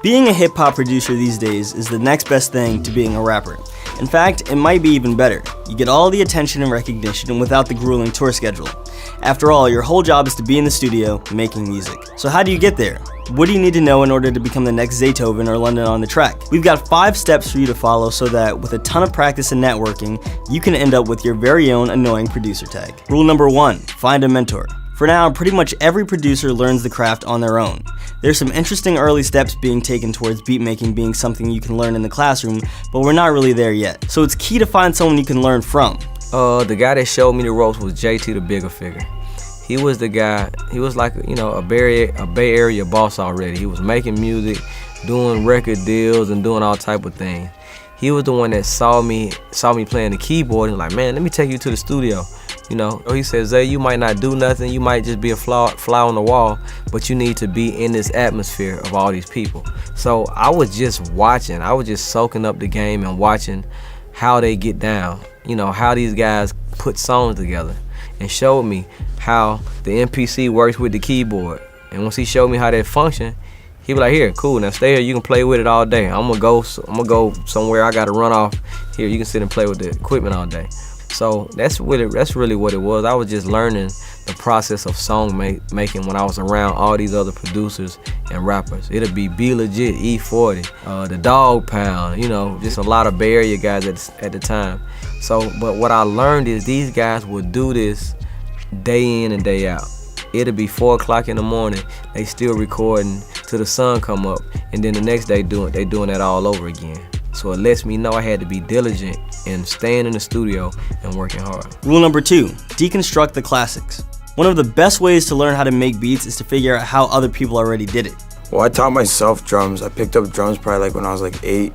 Being a hip-hop producer these days is the next best thing to being a rapper. In fact, it might be even better. You get all the attention and recognition without the grueling tour schedule. After all, your whole job is to be in the studio making music. So how do you get there? What do you need to know in order to become the next Zaytoven or London on the Track? We've got 5 steps for you to follow so that with a ton of practice and networking, you can end up with your very own annoying producer tag. Rule number 1, find a mentor. For now, pretty much every producer learns the craft on their own. There's some interesting early steps being taken towards beat making being something you can learn in the classroom, but we're not really there yet. So it's key to find someone you can learn from. The guy that showed me the ropes was JT the Bigger Figure. He was the guy, he was like, a Bay Area boss already. He was making music, doing record deals, and doing all type of things. He was the one that saw me playing the keyboard and was like, man, let me take you to the studio. He said, Zay, you might not do nothing, you might just be a fly on the wall, but you need to be in this atmosphere of all these people. So I was just watching, I was just soaking up the game and watching how they get down, how these guys put songs together, and showed me how the MPC works with the keyboard. And once he showed me how that function, he was like, here, cool, now stay here, you can play with it all day. I'm gonna go somewhere, I gotta run off. Here, you can sit and play with the equipment all day. So that's really what it was. I was just learning the process of song making when I was around all these other producers and rappers. It'll be Be Legit, E40, the Dog Pound, just a lot of Bay Area guys at the time. So, but what I learned is these guys would do this day in and day out. It'll be 4 o'clock in the morning, they still recording till the sun come up, and then the next day they doing that all over again. So it lets me know I had to be diligent in staying in the studio and working hard. Rule number 2, deconstruct the classics. One of the best ways to learn how to make beats is to figure out how other people already did it. Well, I taught myself drums. I picked up drums probably when I was 8.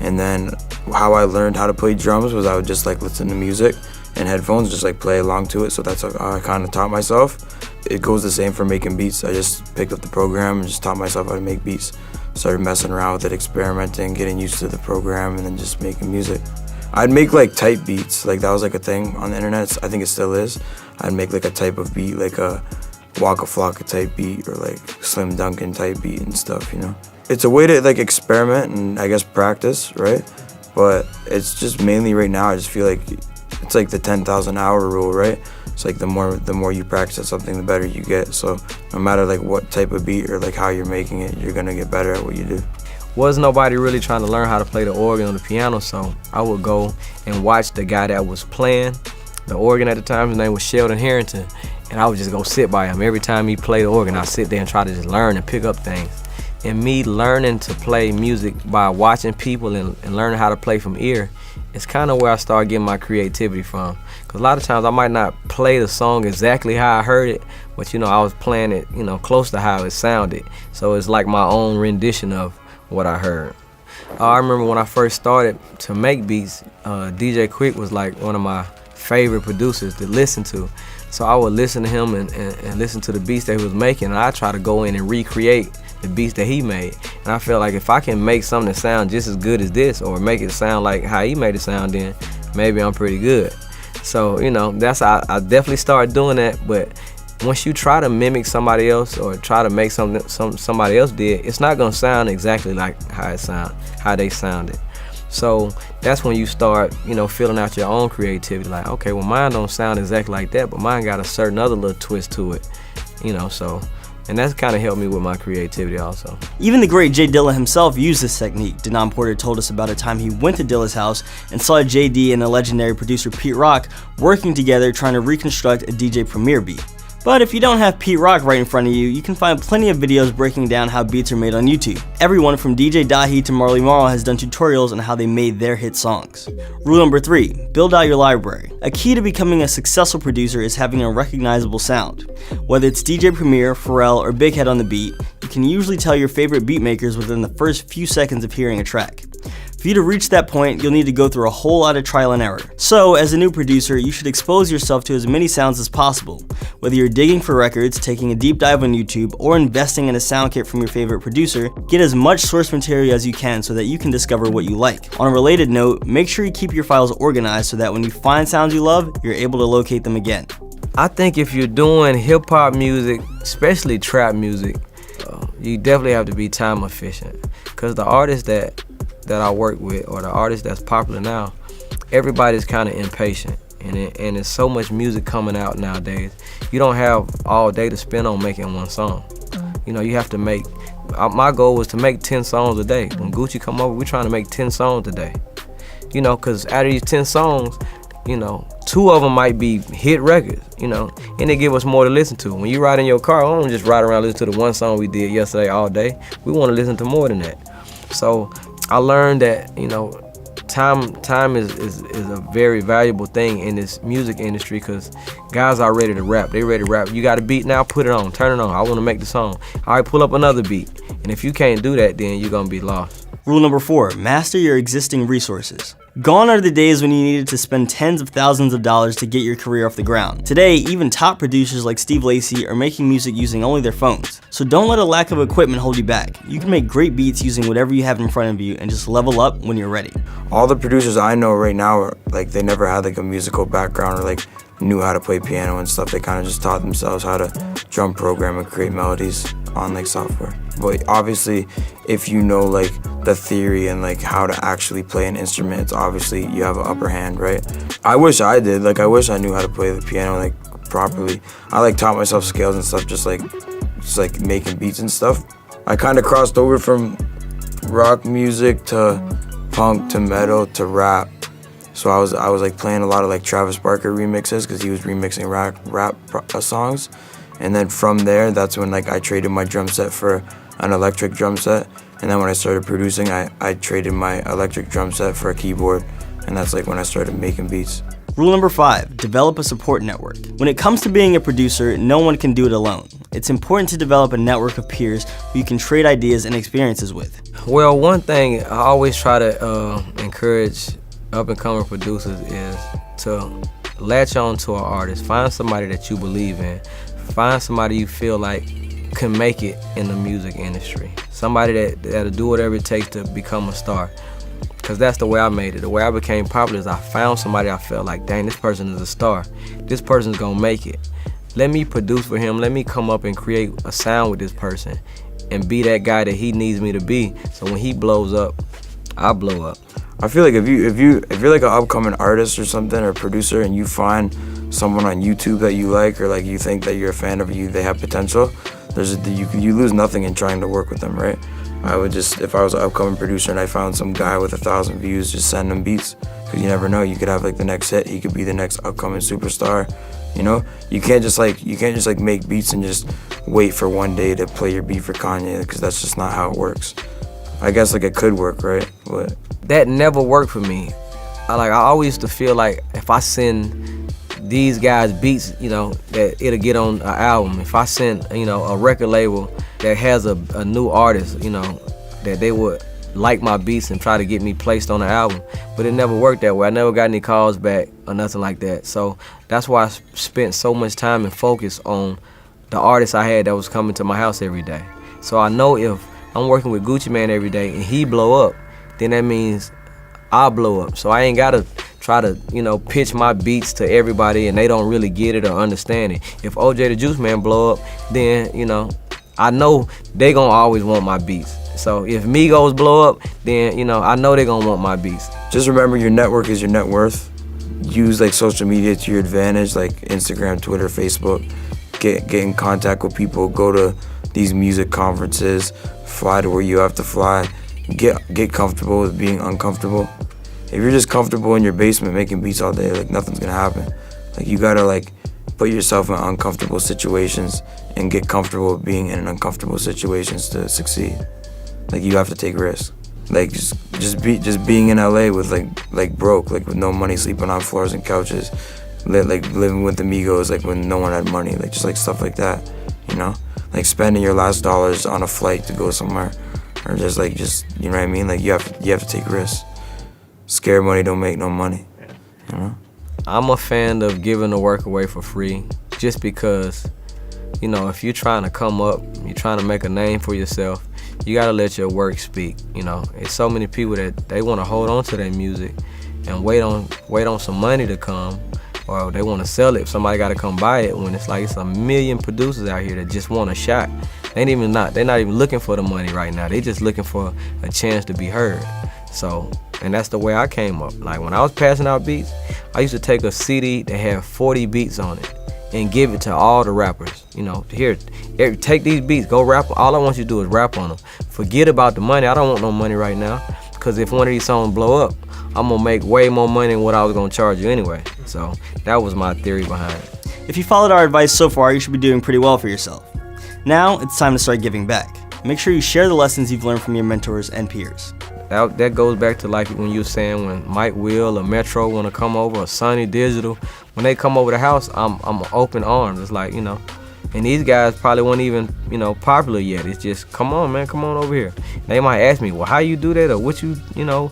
And then how I learned how to play drums was I would just listen to music and headphones, just play along to it. So that's how I kind of taught myself. It goes the same for making beats. I just picked up the program and just taught myself how to make beats. Started messing around with it, experimenting, getting used to the program, and then just making music. I'd make type beats, that was a thing on the internet. I think it still is. I'd make a type of beat, a Waka Flocka type beat, or Slim Duncan type beat and stuff, It's a way to experiment and I guess practice, right? But it's just mainly right now I just feel it's the 10,000 hour rule, right? It's the more you practice at something, the better you get. So no matter what type of beat or how you're making it, you're gonna get better at what you do. Was nobody really trying to learn how to play the organ or the piano, so I would go and watch the guy that was playing the organ at the time. His name was Sheldon Harrington, and I would just go sit by him. Every time he played the organ, I'd sit there and try to just learn and pick up things. And me learning to play music by watching people and learning how to play from ear, it's kind of where I started getting my creativity from. Because a lot of times I might not play the song exactly how I heard it, but I was playing it close to how it sounded. So it's like my own rendition of what I heard. I remember when I first started to make beats, DJ Quick was one of my favorite producers to listen to. So I would listen to him and listen to the beats that he was making, and I try to go in and recreate the beats that he made. And I felt like if I can make something that sound just as good as this, or make it sound like how he made it sound, then maybe I'm pretty good. So, that's how I definitely started doing that. But once you try to mimic somebody else or try to make something somebody else did, it's not gonna sound exactly like how they sounded. So that's when you start, filling out your own creativity. Okay, well, mine don't sound exactly like that, but mine got a certain other little twist to it, so. And that's kind of helped me with my creativity also. Even the great J Dilla himself used this technique. Denon Porter told us about a time he went to Dilla's house and saw JD and the legendary producer Pete Rock working together trying to reconstruct a DJ Premier beat. But if you don't have Pete Rock right in front of you, you can find plenty of videos breaking down how beats are made on YouTube. Everyone from DJ Dahi to Marley Marl has done tutorials on how they made their hit songs. Rule number 3, build out your library. A key to becoming a successful producer is having a recognizable sound. Whether it's DJ Premier, Pharrell, or Big Head on the beat, you can usually tell your favorite beat makers within the first few seconds of hearing a track. For you to reach that point, you'll need to go through a whole lot of trial and error. So, as a new producer, you should expose yourself to as many sounds as possible. Whether you're digging for records, taking a deep dive on YouTube, or investing in a sound kit from your favorite producer, get as much source material as you can so that you can discover what you like. On a related note, make sure you keep your files organized so that when you find sounds you love, you're able to locate them again. I think if you're doing hip-hop music, especially trap music, you definitely have to be time efficient. Because the artists that I work with, or the artists that's popular now, everybody's kind of impatient. And there's so much music coming out nowadays. You don't have all day to spend on making one song. You know, you have to make, my goal was to make 10 songs a day. When Gucci come over, we're trying to make 10 songs a day. You know, because out of these 10 songs, you know, 2 of them might be hit records, you know, and they give us more to listen to. When you ride in your car, I don't just ride around listening to the one song we did yesterday all day. We want to listen to more than that. So I learned that, you know, time is a very valuable thing in this music industry, because guys are ready to rap. They ready to rap. You got a beat now, put it on, turn it on. I want to make the song. All right, pull up another beat. And if you can't do that, then you're going to be lost. Rule number 4, master your existing resources. Gone are the days when you needed to spend tens of thousands of dollars to get your career off the ground. Today, even top producers like Steve Lacy are making music using only their phones. So don't let a lack of equipment hold you back. You can make great beats using whatever you have in front of you and just level up when you're ready. All the producers I know right now are like, they never had like a musical background or like knew how to play piano and stuff. They kind of just taught themselves how to drum program and create melodies on like software. But obviously, if you know like the theory and like how to actually play an instrument, it's obviously you have an upper hand, right? I wish I did. Like I wish I knew how to play the piano like properly. I like taught myself scales and stuff, just like making beats and stuff. I kind of crossed over from rock music to punk to metal to rap. So I was like playing a lot of like Travis Barker remixes, because he was remixing rap songs. And then from there, that's when like I traded my drum set for an electric drum set. And then when I started producing, I traded my electric drum set for a keyboard. And that's like when I started making beats. Rule number 5, develop a support network. When it comes to being a producer, no one can do it alone. It's important to develop a network of peers who you can trade ideas and experiences with. Well, one thing I always try to encourage up-and-coming producers is to latch on to an artist. Find somebody that you believe in. Find somebody you feel like can make it in the music industry. Somebody that'll do whatever it takes to become a star. Because that's the way I made it. The way I became popular is I found somebody I felt like, dang, this person is a star. This person's gonna make it. Let me produce for him. Let me come up and create a sound with this person and be that guy that he needs me to be. So when he blows up, I blow up. I feel like if you're like an upcoming artist or something, or producer, and you find someone on YouTube that you like, or like you think that you're a fan of, they have potential, you lose nothing in trying to work with them, right? I would just, if I was an upcoming producer and I found some guy with 1,000 views, just send him beats, because you never know, you could have like the next hit, he could be the next upcoming superstar, you know? You can't just like make beats and just wait for one day to play your beat for Kanye, because that's just not how it works. I guess like it could work, right? But that never worked for me. I always used to feel like if I send these guys beats, you know, that it'll get on an album. If I send, you know, a record label that has a new artist, you know, that they would like my beats and try to get me placed on the album. But it never worked that way. I never got any calls back or nothing like that. So that's why I spent so much time and focus on the artists I had that was coming to my house every day. So I know if I'm working with Gucci Mane every day and he blow up, then that means I'll blow up. So I ain't gotta try to, you know, pitch my beats to everybody and they don't really get it or understand it. If OJ the Juice Man blow up, then, you know, I know they gonna always want my beats. So if Migos blow up, then, you know, I know they gonna want my beats. Just remember, your network is your net worth. Use like social media to your advantage, like Instagram, Twitter, Facebook. Get in contact with people, go to these music conferences, fly to where you have to fly. Get comfortable with being uncomfortable. If you're just comfortable in your basement making beats all day, like nothing's gonna happen. Like you gotta like put yourself in uncomfortable situations and get comfortable with being in uncomfortable situations to succeed. Like you have to take risks. Like just being in LA with like broke, like with no money, sleeping on floors and couches, like living with the Migos, like when no one had money, like just like stuff like that, you know? Like spending your last dollars on a flight to go somewhere, or just you know what I mean? Like you have to take risks. Scared money don't make no money, you know? I'm a fan of giving the work away for free, just because, you know, if you're trying to come up, you're trying to make a name for yourself, you gotta let your work speak. You know, it's so many people that they want to hold on to their music and wait on some money to come, or they want to sell it. Somebody got to come buy it, when it's like it's a million producers out here that just want a shot. They're not even looking for the money right now. They just looking for a chance to be heard. So, and that's the way I came up. Like when I was passing out beats, I used to take a CD that had 40 beats on it and give it to all the rappers. You know, here, take these beats, go rap. All I want you to do is rap on them. Forget about the money. I don't want no money right now, because if one of these songs blow up, I'm gonna make way more money than what I was gonna charge you anyway. So that was my theory behind it. If you followed our advice so far, you should be doing pretty well for yourself. Now, it's time to start giving back. Make sure you share the lessons you've learned from your mentors and peers. That goes back to like when you were saying when Mike Will or Metro want to come over, or Sonny Digital, when they come over the house, I'm open arms. It's like, you know, and these guys probably weren't even, you know, popular yet. It's just, come on, man, come on over here. They might ask me, well, how you do that, or what you know,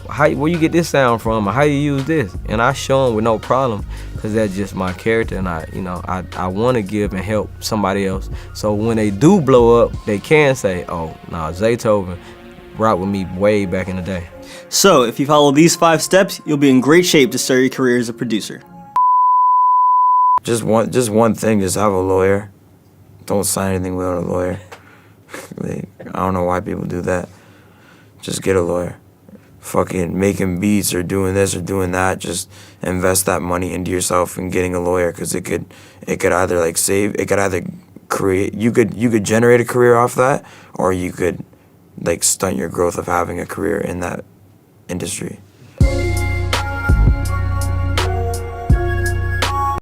where you get this sound from, or how you use this, and I show them with no problem, because that's just my character, and I want to give and help somebody else. So when they do blow up, they can say, oh, nah, Zaytoven rocked with me way back in the day. So, if you follow these 5 steps, you'll be in great shape to start your career as a producer. Just one thing, just have a lawyer. Don't sign anything without a lawyer. Like, I don't know why people do that. Just get a lawyer. Fucking making beats or doing this or doing that, just invest that money into yourself and getting a lawyer, because it could either like save, it could either create, you could generate a career off that, or you could like stunt your growth of having a career in that industry.